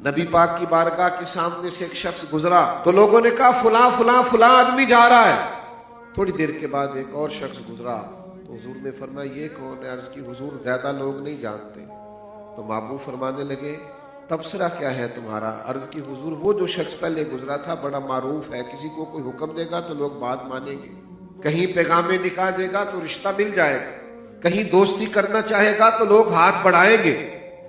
نبی پاک کی بارگاہ کے سامنے سے ایک شخص گزرا تو لوگوں نے کہا فلاں فلاں فلاں آدمی جا رہا ہے. تھوڑی دیر کے بعد ایک اور شخص گزرا تو حضور نے فرمایا یہ کون ہے؟ عرض کی حضور زیادہ لوگ نہیں جانتے. تو محبوب فرمانے لگے تبصرہ کیا ہے تمہارا؟ عرض کی حضور وہ جو شخص پہلے گزرا تھا بڑا معروف ہے، کسی کو کوئی حکم دے گا تو لوگ بات مانیں گے، کہیں پیغام نکاح دے گا تو رشتہ مل جائے گا، کہیں دوستی کرنا چاہے گا تو لوگ ہاتھ بڑھائیں گے.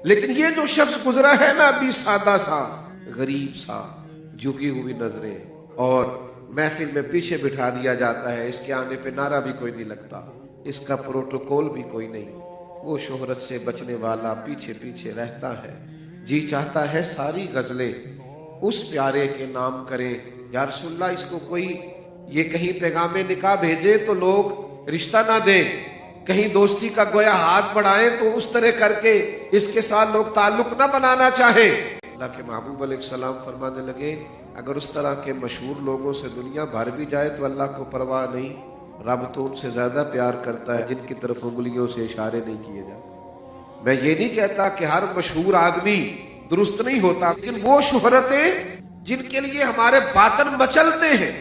لیکن یہ جو شخص گزرا ہے نا ابھی سادہ سا، غریب سا، جھکی ہوئی نظریں، اور محفل میں پیچھے بٹھا دیا جاتا ہے، اس کے آنے پہ نعرہ بھی کوئی نہیں لگتا، اس کا پروٹوکول بھی کوئی نہیں، وہ شہرت سے بچنے والا پیچھے پیچھے رہتا ہے. جی چاہتا ہے ساری غزلیں اس پیارے کے نام کریں. یا رسول اللہ اس کو کوئی یہ کہیں پیغام نکاح بھیجے تو لوگ رشتہ نہ دیں، کہیں دوستی کا گویا ہاتھ بڑھائیں تو اس طرح کر کے اس کے ساتھ لوگ تعلق نہ بنانا چاہیں. اللہ کے محبوب علیہ السلام فرمانے لگے اگر اس طرح کے مشہور لوگوں سے دنیا بھر بھی جائے تو اللہ کو پرواہ نہیں، رب تو ان سے زیادہ پیار کرتا ہے جن کی طرف انگلیوں سے اشارے نہیں کیے جاتے. میں یہ نہیں کہتا کہ ہر مشہور آدمی درست نہیں ہوتا، لیکن وہ شہرتیں جن کے لیے ہمارے باطن مچلتے ہیں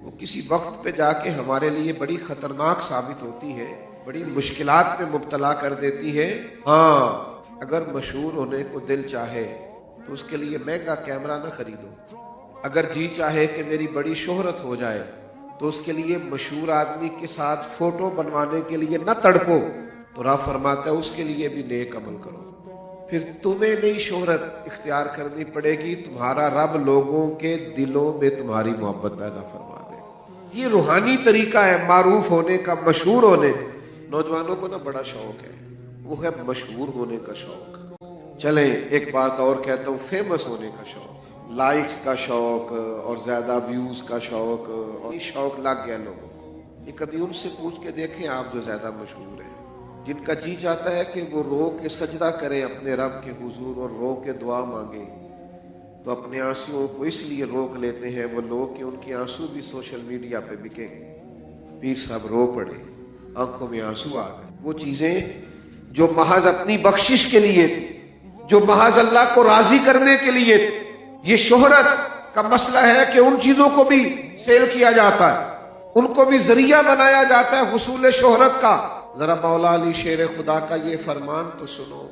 وہ کسی وقت پہ جا کے ہمارے لیے بڑی خطرناک ثابت ہوتی ہے، بڑی مشکلات میں مبتلا کر دیتی ہے. ہاں اگر مشہور ہونے کو دل چاہے تو اس کے لیے مہنگا کیمرہ نہ خریدو، اگر جی چاہے کہ میری بڑی شہرت ہو جائے تو اس کے لیے مشہور آدمی کے ساتھ فوٹو بنوانے کے لیے نہ تڑپو. تو رب فرماتا ہے اس کے لیے بھی نیک عمل کرو. پھر تمہیں نئی شہرت اختیار کرنی پڑے گی، تمہارا رب لوگوں کے دلوں میں تمہاری محبت پیدا فرما دے. یہ روحانی طریقہ ہے معروف ہونے کا، مشہور ہونے. نوجوانوں کو نا بڑا شوق ہے، وہ ہے مشہور ہونے کا شوق. چلیں ایک بات اور کہتا ہوں، فیمس ہونے کا شوق، لائکس کا شوق اور زیادہ ویوز کا شوق، اور یہ شوق لگ گیا لوگوں کو. یہ کبھی ان سے پوچھ کے دیکھیں آپ جو زیادہ مشہور ہیں، جن کا جی چاہتا ہے کہ وہ رو کے سجدہ کریں اپنے رب کے حضور اور رو کے دعا مانگیں، تو اپنے آنسوؤں کو اس لیے روک لیتے ہیں وہ لوگ کہ ان کے آنسو بھی سوشل میڈیا پہ بکیں. پیر صاحب رو پڑے، آنکھوں میں آنسو آ گئے. وہ چیزیں جو محض اپنی بخشش کے لیے تھی، جو محض اللہ کو راضی کرنے کے لیے تھی. یہ شہرت کا مسئلہ ہے کہ ان چیزوں کو بھی سیل کیا جاتا ہے، ان کو بھی ذریعہ بنایا جاتا ہے حصول شہرت کا. ذرا مولا علی شیر خدا کا یہ فرمان تو سنو.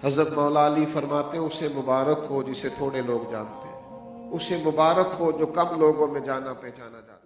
حضرت مولا علی فرماتے ہیں اسے مبارک ہو جسے تھوڑے لوگ جانتے ہیں، اسے مبارک ہو جو کم لوگوں میں جانا پہچانا جاتا ہے.